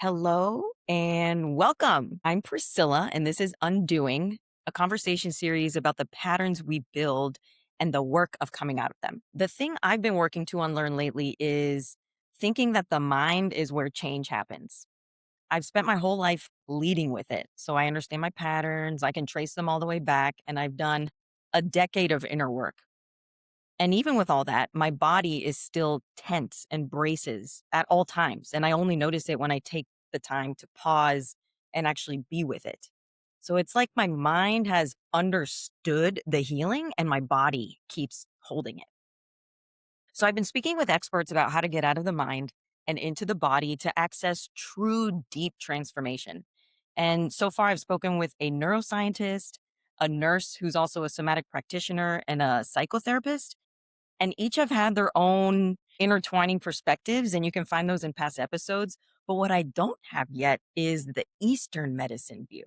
Hello and welcome. I'm Priscilla, and this is Undoing, a conversation series about the patterns we build and the work of coming out of them. The thing I've been working to unlearn lately is thinking that the mind is where change happens. I've spent my whole life leading with it, so I understand my patterns, I can trace them all the way back, and I've done a decade of inner work. And even with all that, my body is still tense and braces at all times. And I only notice it when I take the time to pause and actually be with it. So it's like my mind has understood the healing and my body keeps holding it. So I've been speaking with experts about how to get out of the mind and into the body to access true deep transformation. And so far, I've spoken with a neuroscientist, a nurse who's also a somatic practitioner, and a psychotherapist, and each have had their own intertwining perspectives, and you can find those in past episodes. But what I don't have yet is the Eastern medicine view.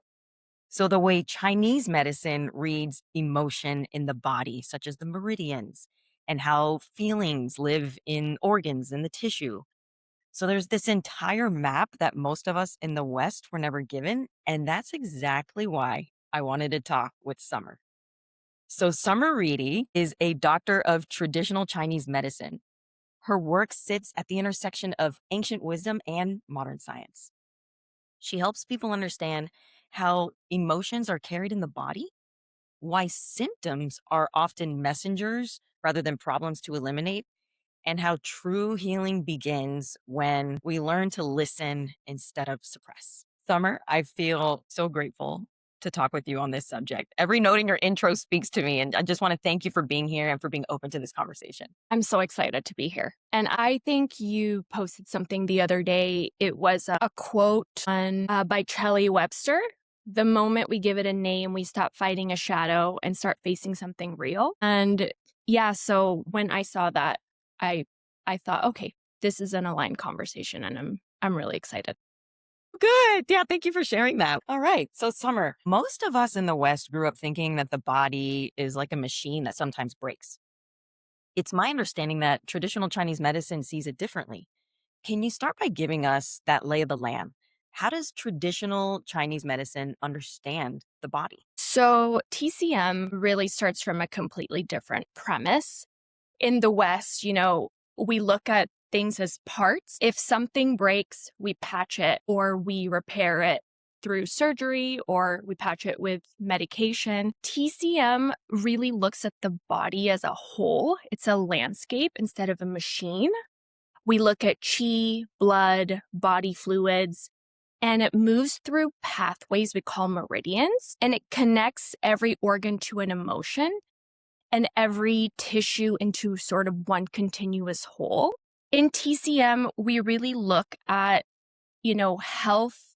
So, the way Chinese medicine reads emotion in the body, such as the meridians, and how feelings live in organs in the tissue. So, there's this entire map that most of us in the West were never given. And that's exactly why I wanted to talk with Summer. So, Summer Reidie is a doctor of traditional Chinese medicine. Her work sits at the intersection of ancient wisdom and modern science. She helps people understand how emotions are carried in the body, why symptoms are often messengers rather than problems to eliminate, and how true healing begins when we learn to listen instead of suppress. Summer, I feel so grateful to talk with you on this subject. Every note in your intro speaks to me, and I just want to thank you for being here and for being open to this conversation. I'm so excited to be here. And I think you posted something the other day. It was a quote by Shelley Webster. The moment we give it a name, we stop fighting a shadow and start facing something real. And yeah, so when I saw that, I I thought, okay, this is an aligned conversation, and I'm really excited. Good. Yeah, thank you for sharing that. All right. So, Summer, most of us in the West grew up thinking that the body is like a machine that sometimes breaks. It's my understanding that traditional Chinese medicine sees it differently. Can you start by giving us that lay of the land? How does traditional Chinese medicine understand the body? So TCM really starts from a completely different premise. In the West, we look at things as parts. If something breaks, we patch it or we repair it through surgery or we patch it with medication. TCM really looks at the body as a whole. It's a landscape instead of a machine. We look at chi, blood, body fluids, and it moves through pathways we call meridians, and it connects every organ to an emotion and every tissue into sort of one continuous whole. In TCM, we really look at, health.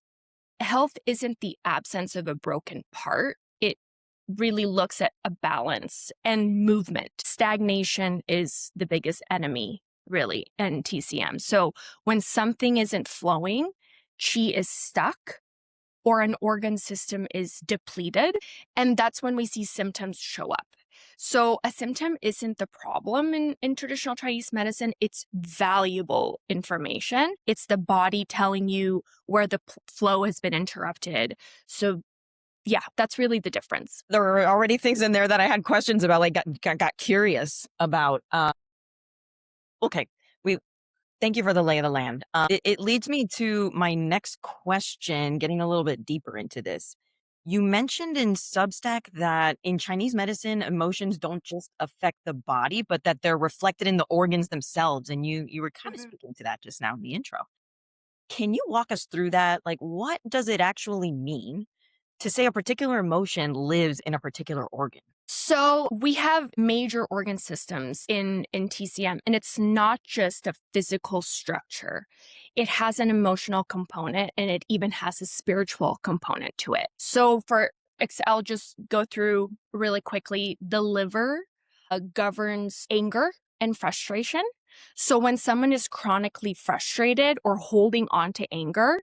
Health isn't the absence of a broken part. It really looks at a balance and movement. Stagnation is the biggest enemy, really, in TCM. So when something isn't flowing, chi is stuck or an organ system is depleted. And that's when we see symptoms show up. So a symptom isn't the problem in traditional Chinese medicine. It's valuable information. It's the body telling you where the flow has been interrupted. So yeah, that's really the difference. There were already things in there that I had questions about, like got curious about. Okay, we thank you for the lay of the land. It leads me to my next question, getting a little bit deeper into this. You mentioned in Substack that in Chinese medicine, emotions don't just affect the body, but that they're reflected in the organs themselves. And you were kind of Mhm. speaking to that just now in the intro. Can you walk us through that? Like, what does it actually mean to say a particular emotion lives in a particular organ? So we have major organ systems in TCM, and it's not just a physical structure. It has an emotional component, and it even has a spiritual component to it. So I'll just go through really quickly. The liver governs anger and frustration. So when someone is chronically frustrated or holding on to anger,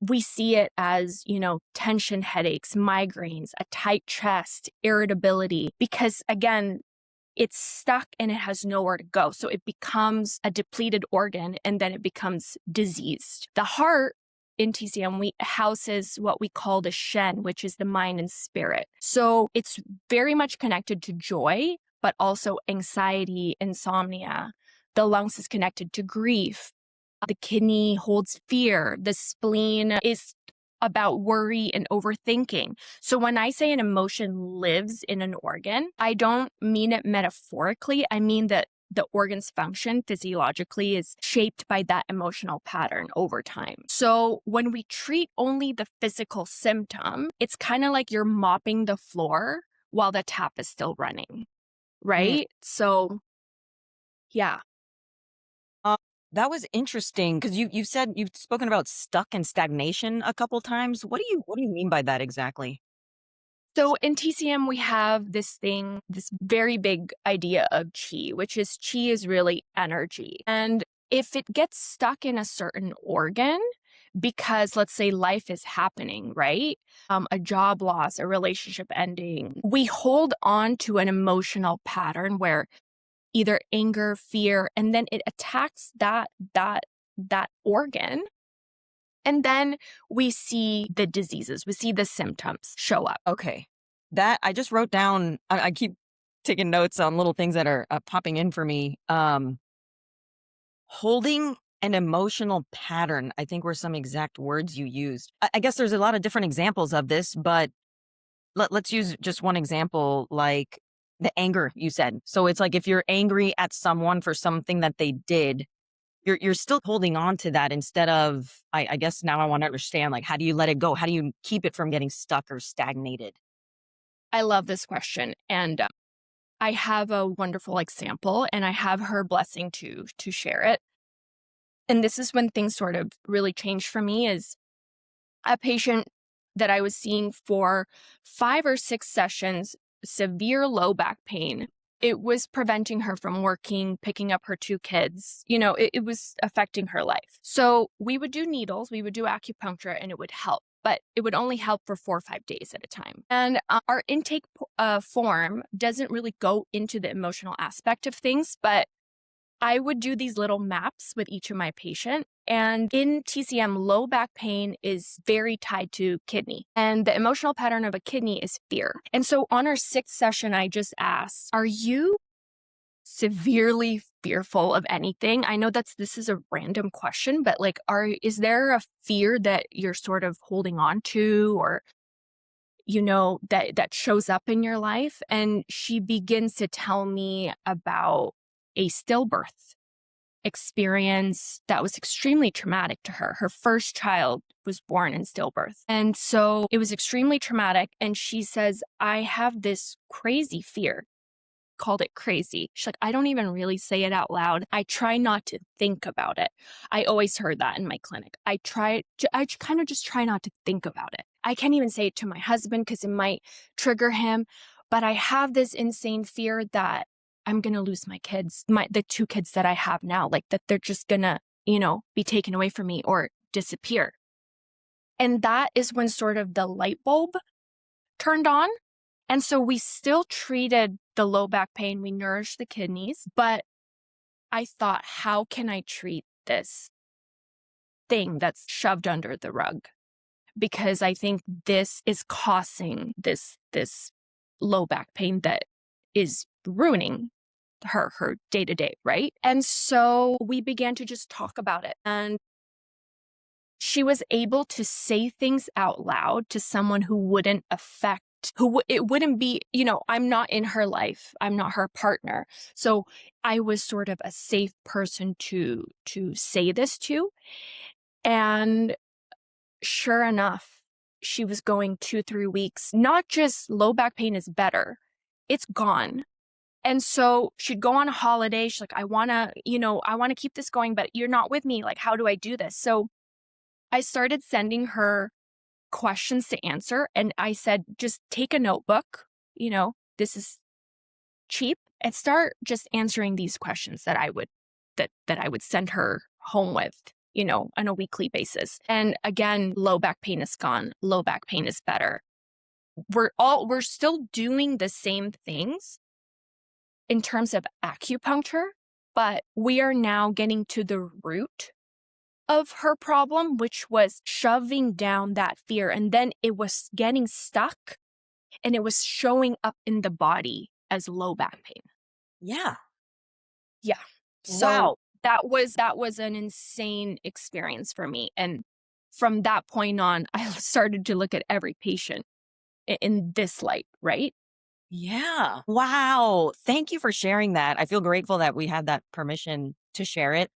we see it as, tension headaches, migraines, a tight chest, irritability, because again, it's stuck and it has nowhere to go. So it becomes a depleted organ and then it becomes diseased. The heart in TCM, we houses what we call the Shen, which is the mind and spirit. So it's very much connected to joy, but also anxiety, insomnia. The lungs is connected to grief. The kidney holds fear. The spleen is about worry and overthinking. So when I say an emotion lives in an organ, I don't mean it metaphorically. I mean that the organ's function physiologically is shaped by that emotional pattern over time. So when we treat only the physical symptom, it's kind of like you're mopping the floor while the tap is still running, Mm. right? So yeah. Uh, that was interesting because you've said you've spoken about stuck and stagnation a couple times. What do you mean by that exactly? So in TCM, we have this thing, this very big idea of chi is really energy. And if it gets stuck in a certain organ, because let's say life is happening, right? A job loss, a relationship ending, we hold on to an emotional pattern where either anger, fear, and then it attacks that organ. And then we see the diseases, we see the symptoms show up. Okay. That I just wrote down. I keep taking notes on little things that are popping in for me. Holding an emotional pattern, I think were some exact words you used. I guess there's a lot of different examples of this, but let's use just one example, like the anger you said. So it's like if you're angry at someone for something that they did, you're still holding on to that instead of. I guess now I want to understand, like, how do you let it go? How do you keep it from getting stuck or stagnated? I love this question. And I have a wonderful example and I have her blessing to share it. And this is when things sort of really changed for me is a patient that I was seeing for 5 or 6 sessions, severe low back pain. It was preventing her from working, picking up her 2 kids. It was affecting her life. So we would do needles, we would do acupuncture, and it would help. But it would only help for 4 or 5 days at a time. And our intake form doesn't really go into the emotional aspect of things, but I would do these little maps with each of my patient. And in TCM, low back pain is very tied to kidney. And the emotional pattern of a kidney is fear. And so on our 6th session, I just asked, are you severely fearful of anything? I know this is a random question, but like, is there a fear that you're sort of holding on to or that shows up in your life? And she begins to tell me about a stillbirth experience that was extremely traumatic to her. Her first child was born in stillbirth. And so it was extremely traumatic. And she says, I have this crazy fear. Called it crazy. She's like, I don't even really say it out loud. I try not to think about it. I always heard that in my clinic. I kind of just try not to think about it. I can't even say it to my husband because it might trigger him. But I have this insane fear that I'm going to lose my kids, the 2 kids that I have now, like that they're just going to, be taken away from me or disappear. And that is when sort of the light bulb turned on. And so we still treated the low back pain. We nourished the kidneys, but I thought, how can I treat this thing that's shoved under the rug? Because I think this is causing this low back pain that is ruining her day to day, right? And so we began to just talk about it. And she was able to say things out loud to someone who wouldn't affect, it wouldn't be, I'm not in her life. I'm not her partner. So I was sort of a safe person to say this to. And sure enough, she was going 2-3 weeks. Not just low back pain is better. It's gone. And so she'd go on a holiday. She's like, I want to keep this going, but you're not with me. Like, how do I do this? So I started sending her questions to answer. And I said, just take a notebook, this is cheap, and start just answering these questions that I would send her home with, on a weekly basis. And again, low back pain is gone. Low back pain is better. We're still doing the same things in terms of acupuncture, but we are now getting to the root of her problem, which was shoving down that fear. And then it was getting stuck and it was showing up in the body as low back pain. Yeah. Yeah. So Wow. that was an insane experience for me. And from that point on, I started to look at every patient in this light, right? Yeah. Wow. Thank you for sharing that. I feel grateful that we had that permission to share it.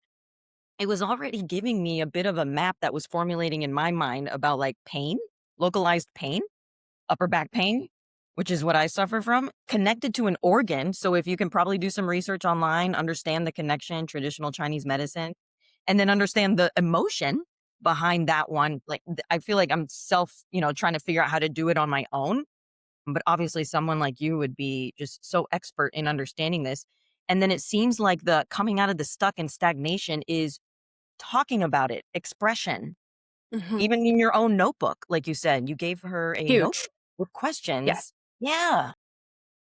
It was already giving me a bit of a map that was formulating in my mind about like pain, localized pain, upper back pain, which is what I suffer from, connected to an organ. So if you can probably do some research online, understand the connection, traditional Chinese medicine, and then understand the emotion behind that one. Like I feel like I'm trying to figure out how to do it on my own. But obviously someone like you would be just so expert in understanding this. And then it seems like the coming out of the stuck and stagnation is talking about it, expression, Mhm. even in your own notebook. Like you said, you gave her a Huge. notebook with Yeah. questions. Yeah.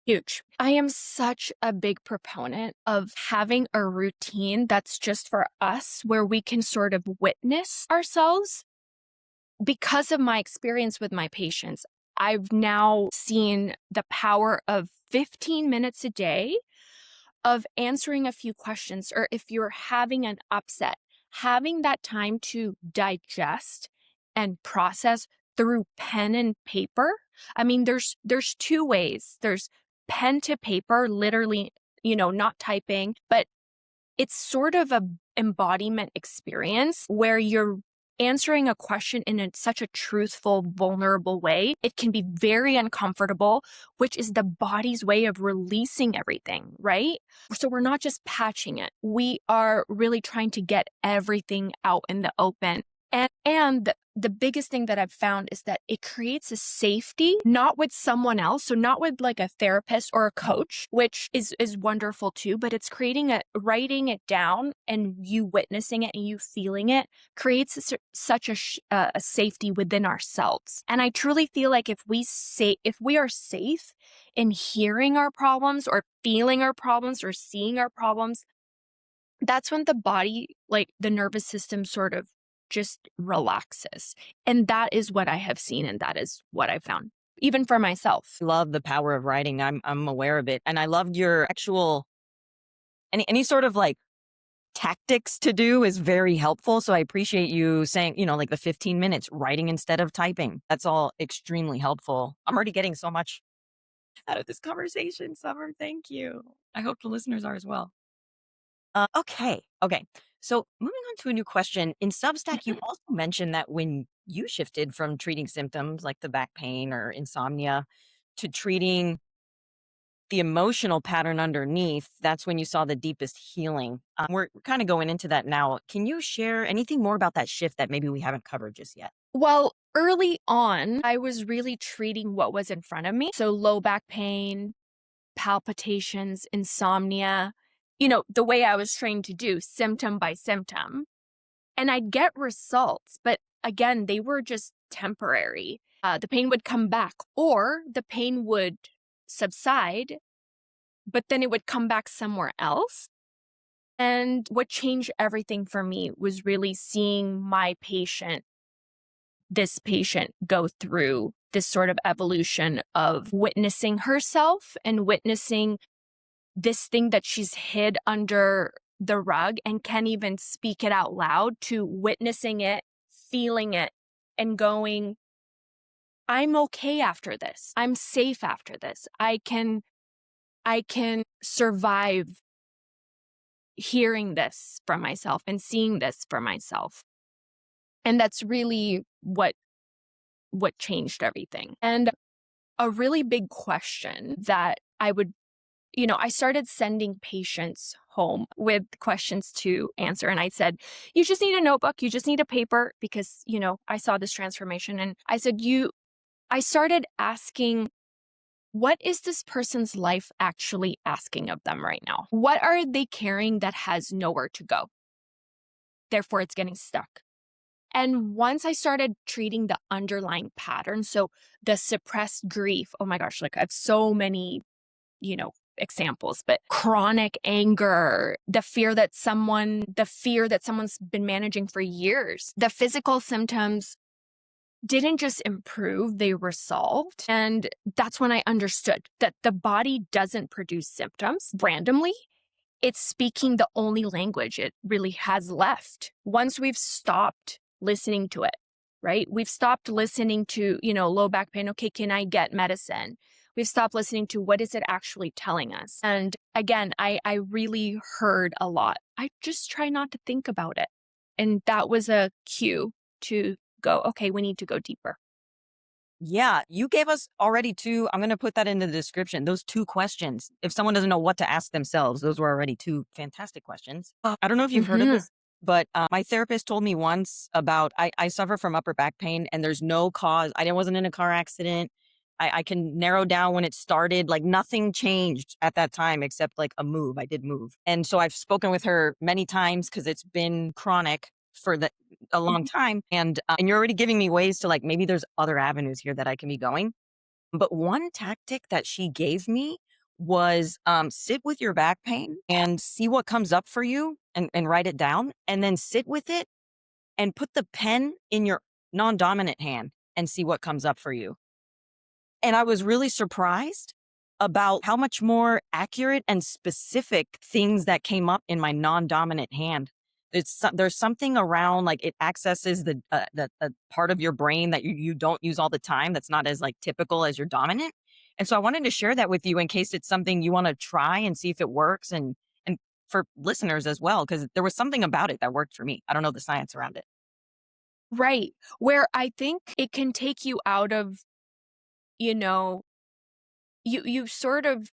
Huge. I am such a big proponent of having a routine that's just for us where we can sort of witness ourselves. Because of my experience with my patients, I've now seen the power of 15 minutes a day of answering a few questions, or if you're having an upset, having that time to digest and process through pen and paper. I mean, there's two ways. There's pen to paper, literally, not typing, but it's sort of a embodiment experience where you're answering a question in such a truthful, vulnerable way. It can be very uncomfortable, which is the body's way of releasing everything, right? So we're not just patching it. We are really trying to get everything out in the open. And the biggest thing that I've found is that it creates a safety, not with someone else. So not with like a therapist or a coach, which is wonderful too, but it's creating writing it down and you witnessing it and you feeling it creates such a safety within ourselves. And I truly feel like if we are safe in hearing our problems or feeling our problems or seeing our problems, that's when the body, like the nervous system sort of just relaxes. And that is what I have seen and that is what I found, even for myself. Love the power of writing. I'm aware of it. And I loved your actual any sort of like tactics to do is very helpful. So I appreciate you saying, like the 15 minutes writing instead of typing. That's all extremely helpful. I'm already getting so much out of this conversation, Summer. Thank you. I hope the listeners are as well. Okay. Okay. So moving on to a new question. In Substack, you also mentioned that when you shifted from treating symptoms like the back pain or insomnia to treating the emotional pattern underneath, that's when you saw the deepest healing. We're kind of going into that now. Can you share anything more about that shift that maybe we haven't covered just yet? Well, early on, I was really treating what was in front of me. So low back pain, palpitations, insomnia, the way I was trained to do, symptom by symptom. And I'd get results, but again, they were just temporary. The pain would come back or the pain would subside, but then it would come back somewhere else. And what changed everything for me was really seeing this patient go through this sort of evolution of witnessing herself and witnessing this thing that she's hid under the rug and can't even speak it out loud, to witnessing it, feeling it, and going, I'm okay after this. I'm safe after this. I can survive hearing this from myself and seeing this for myself. And that's really what changed everything. And a really big question that I started sending patients home with questions to answer. And I said, you just need a notebook. You just need a paper because, I saw this transformation. And I said, I started asking, what is this person's life actually asking of them right now? What are they carrying that has nowhere to go? Therefore, it's getting stuck. And once I started treating the underlying pattern, so the suppressed grief, oh my gosh, like I have so many, examples, but chronic anger, the fear that someone's been managing for years. The physical symptoms didn't just improve, they resolved. And that's when I understood that the body doesn't produce symptoms randomly. It's speaking the only language it really has left. Once we've stopped listening to it, right? We've stopped listening to, low back pain. Okay, can I get medicine? We've stopped listening to what is it actually telling us. And again, I really heard a lot. I just try not to think about it. And that was a cue to go, okay, we need to go deeper. Yeah, you gave us already two. I'm going to put that in the description. Those two questions. If someone doesn't know what to ask themselves, those were already two fantastic questions. I don't know if you've heard of Mm-hmm. this, but my therapist told me once about I suffer from upper back pain and there's no cause. I wasn't in a car accident. I can narrow down when it started. Like nothing changed at that time except like a move. I did move. And so I've spoken with her many times because it's been chronic for a long time. And you're already giving me ways to like, maybe there's other avenues here that I can be going. But one tactic that she gave me was sit with your back pain and see what comes up for you and write it down. And then sit with it and put the pen in your non-dominant hand and see what comes up for you. And I was really surprised about how much more accurate and specific things that came up in my non-dominant hand. There's something around like it accesses the part of your brain that you don't use all the time. That's not as like typical as your dominant. And so I wanted to share that with you in case it's something you want to try and see if it works and for listeners as well, because there was something about it that worked for me. I don't know the science around it. Right. Where I think it can take you out of, you know, you sort of,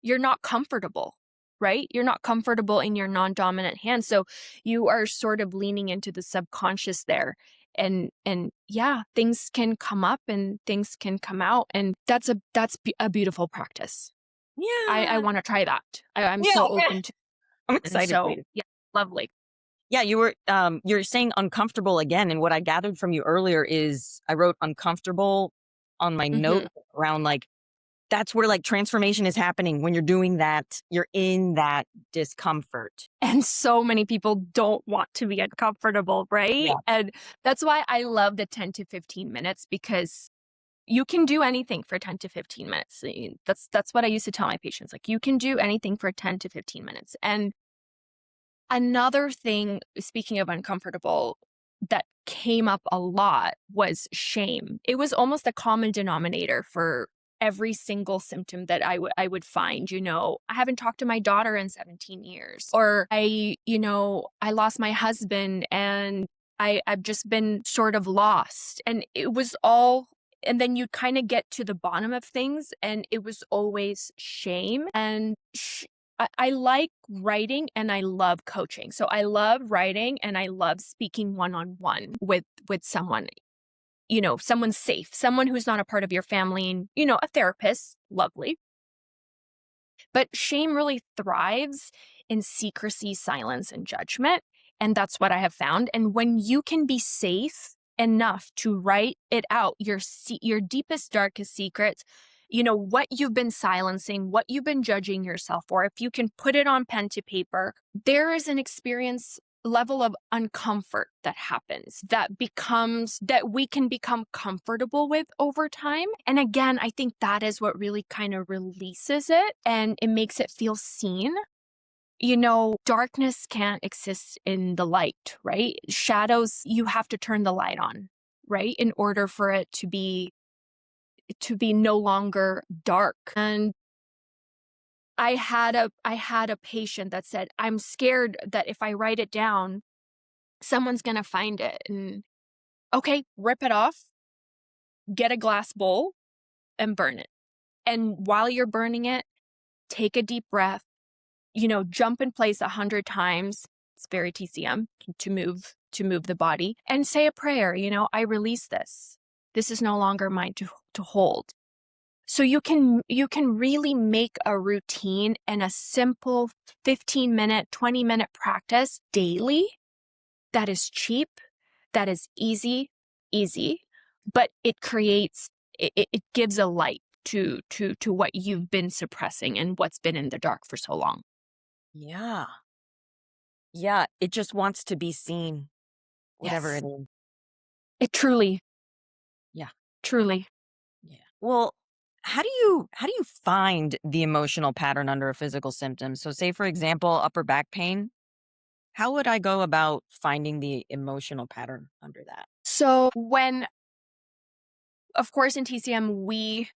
you're not comfortable, right? You're not comfortable in your non-dominant hand. So you are sort of leaning into the subconscious there. And yeah, things can come up and things can come out. And that's a beautiful practice. I Yeah. want to try that. I'm Yeah. so Okay. open to, I'm and excited for so you. yeah, lovely. Yeah, you're saying uncomfortable again. And what I gathered from you earlier is I wrote uncomfortable on my note Hmm. around like that's where like transformation is happening when you're doing that, you're in that discomfort. And so many people don't want to be uncomfortable, right? Yeah. And that's why I love the 10 to 15 minutes because you can do anything for 10 to 15 minutes. That's what I used to tell my patients. Like you can do anything for 10 to 15 minutes. And another thing, speaking of uncomfortable, that came up a lot was shame. It was almost a common denominator for every single symptom that I would find. I haven't talked to my daughter in 17 years, or I lost my husband and I've just been sort of lost. And it was all, and then you kind of get to the bottom of things, and it was always shame. And I like writing and I love coaching. So I love writing and I love speaking one-on-one with someone, someone safe, someone who's not a part of your family, and, a therapist, lovely. But shame really thrives in secrecy, silence, and judgment. And that's what I have found. And when you can be safe enough to write it out, your deepest, darkest secrets, what you've been silencing, what you've been judging yourself for, if you can put it on pen to paper, there is an experience level of uncomfort that happens that we can become comfortable with over time. And again, I think that is what really kind of releases it and it makes it feel seen. Darkness can't exist in the light, right? Shadows, you have to turn the light on, right? In order for it to be no longer dark. And I had a patient that said, I'm scared that if I write it down, someone's going to find it. And okay, rip it off, get a glass bowl and burn it. And while you're burning it, take a deep breath, jump in place 100 times. It's very TCM to move the body and say a prayer. I release this. This is no longer mine to hold. So you can really make a routine and a simple 15-minute, 20-minute practice daily that is cheap, that is easy, but it gives a light. to what you've been suppressing and what's been in the dark for so long. Yeah. Yeah. It just wants to be seen, whatever Yes. it is. It truly, Yeah. truly. Yeah. Well, how do you find the emotional pattern under a physical symptom? So say for example, upper back pain. How would I go about finding the emotional pattern under that? So when, of course, in TCM, we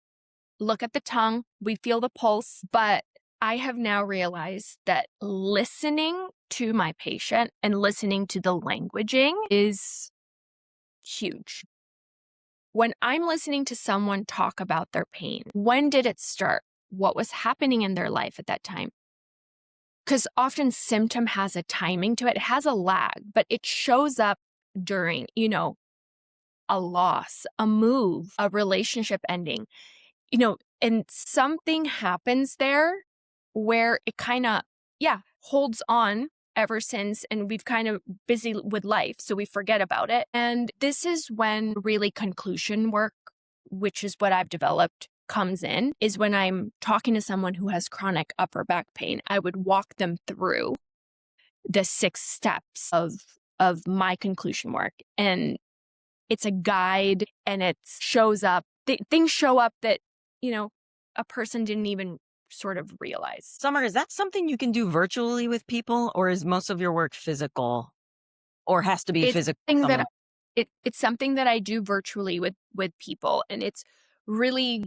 look at the tongue, we feel the pulse, but I have now realized that listening to my patient and listening to the languaging is huge. When I'm listening to someone talk about their pain, when did it start? What was happening in their life at that time? Because often symptom has a timing to it. It has a lag, but it shows up during, a loss, a move, a relationship ending, and something happens there where it kind of, yeah, holds on ever since. And we've kind of busy with life. So we forget about it. And this is when really conclusion work, which is what I've developed, comes in, is when I'm talking to someone who has chronic upper back pain. I would walk them through the 6 steps of my conclusion work. And it's a guide and it shows up, things show up that, you know, a person didn't even sort of realize. Summer, is that something you can do virtually with people, or is most of your work physical, or has to be It's physical something that someone? it's something that I do virtually with people, and it's really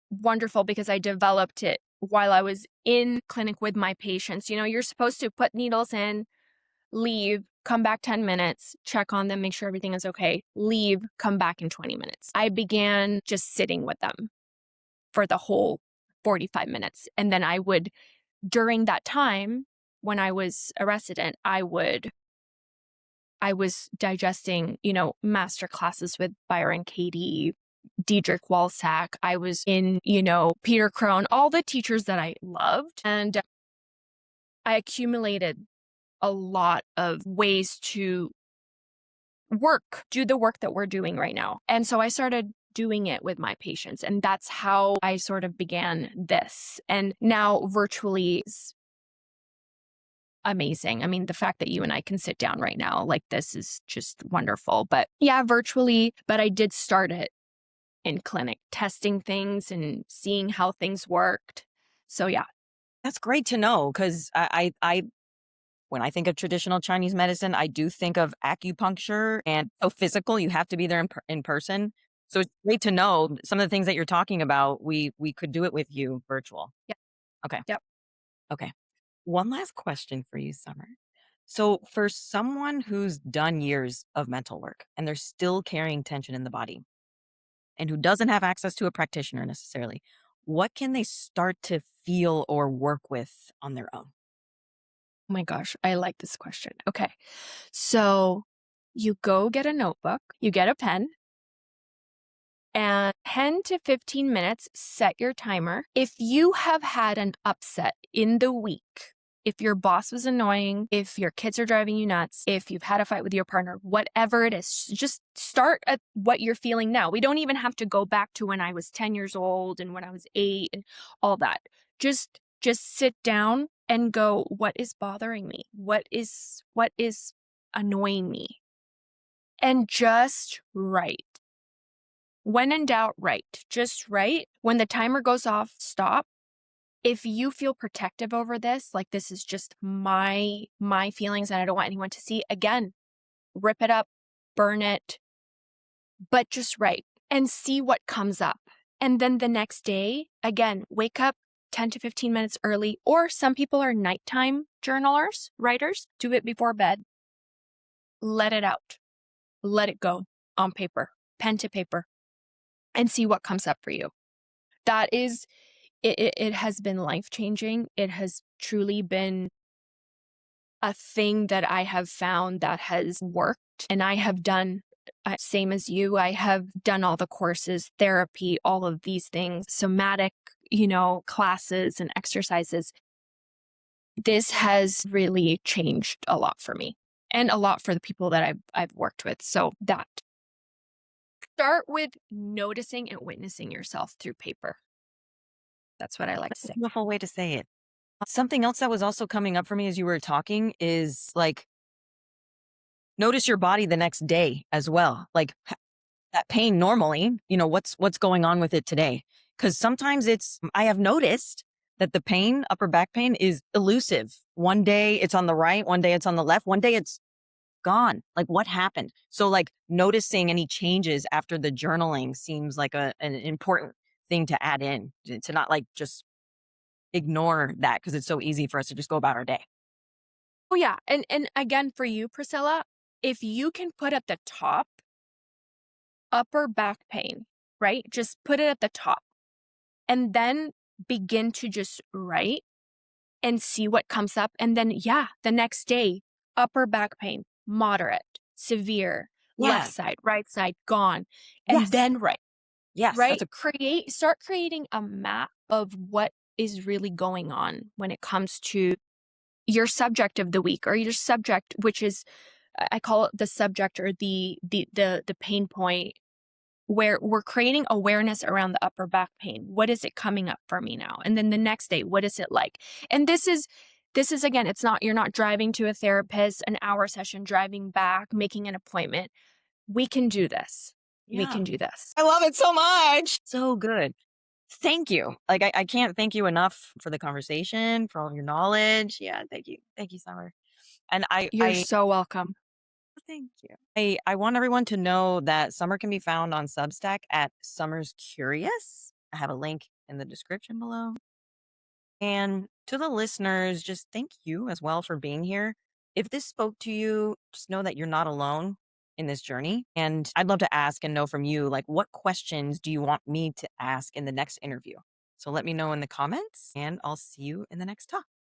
wonderful because I developed it while I was in clinic with my patients. You're supposed to put needles in, leave, come back 10 minutes, check on them, make sure everything is okay, leave, come back in 20 minutes. I began just sitting with them for the whole 45 minutes. And then I would, during that time, when I was a resident, I was digesting, master classes with Byron Katie, Diedrich Walsack. I was in, Peter Crone, all the teachers that I loved. And I accumulated a lot of ways to do the work that we're doing right now. And so I started doing it with my patients. And that's how I sort of began this. And now virtually is amazing. I mean, the fact that you and I can sit down right now like this is just wonderful. But yeah, virtually, but I did start it in clinic, testing things and seeing how things worked. So yeah. That's great to know because I when I think of traditional Chinese medicine, I do think of acupuncture and so physical. You have to be there in person. So it's great to know some of the things that you're talking about. We could do it with you virtual. Yeah. Okay. Yep. Okay. One last question for you, Summer. So, for someone who's done years of mental work and they're still carrying tension in the body and who doesn't have access to a practitioner necessarily, what can they start to feel or work with on their own? Oh my gosh, I like this question. Okay. So you go get a notebook, you get a pen, and 10 to 15 minutes, set your timer. If you have had an upset in the week, if your boss was annoying, if your kids are driving you nuts, if you've had a fight with your partner, whatever it is, just start at what you're feeling now. We don't even have to go back to when I was 10 years old and when I was 8 and all that. Just sit down and go, what is bothering me? What is annoying me? And just write. When in doubt, write. Just write. When the timer goes off, stop. If you feel protective over this, like this is just my feelings and I don't want anyone to see, again, rip it up, burn it, but just write and see what comes up. And then the next day, again, wake up 10 to 15 minutes early, or some people are nighttime journalers, writers, do it before bed. Let it out. Let it go on paper, pen to paper, and see what comes up for you. That is, it has been life changing. It has truly been a thing that I have found that has worked. And I have done, same as you, I have done all the courses, therapy, all of these things, somatic, classes and exercises. This has really changed a lot for me and a lot for the people that I've worked with. So that. Start with noticing and witnessing yourself through paper. That's what I like to That's a say. beautiful way to say it. Something else that was also coming up for me as you were talking is like, notice your body the next day as well. Like that pain normally, what's going on with it today? Because sometimes I have noticed that the pain, upper back pain, is elusive. One day it's on the right, one day it's on the left, one day it's gone. Like what happened? So like noticing any changes after the journaling seems like an important thing to add in to not like just ignore that because it's so easy for us to just go about our day. Oh yeah, and again for you, Priscilla, if you can put at the top upper back pain, right? Just put it at the top and then begin to just write and see what comes up. And then, yeah, the next day, upper back pain, moderate, severe, left Yeah. side, right side, gone. And Yes. then write, Yes. right? Start creating a map of what is really going on when it comes to your subject of the week or your subject, which is, I call it the subject or the pain point where we're creating awareness around the upper back pain. What is it coming up for me now? And then the next day, what is it like? And this is again, it's not, you're not driving to a therapist, an hour session, driving back, making an appointment. We can do this. We Yeah. can do this. I love it so much. So good. Thank you. Like I can't thank you enough for the conversation, for all of your knowledge. Yeah, thank you. Thank you, Summer. And You're so welcome. thank you. I want everyone to know that Summer can be found on Substack at Summer's Curious. I have a link in the description below. And to the listeners, just thank you as well for being here. If this spoke to you, just know that you're not alone in this journey. And I'd love to ask and know from you, like, what questions do you want me to ask in the next interview? So let me know in the comments, and I'll see you in the next talk.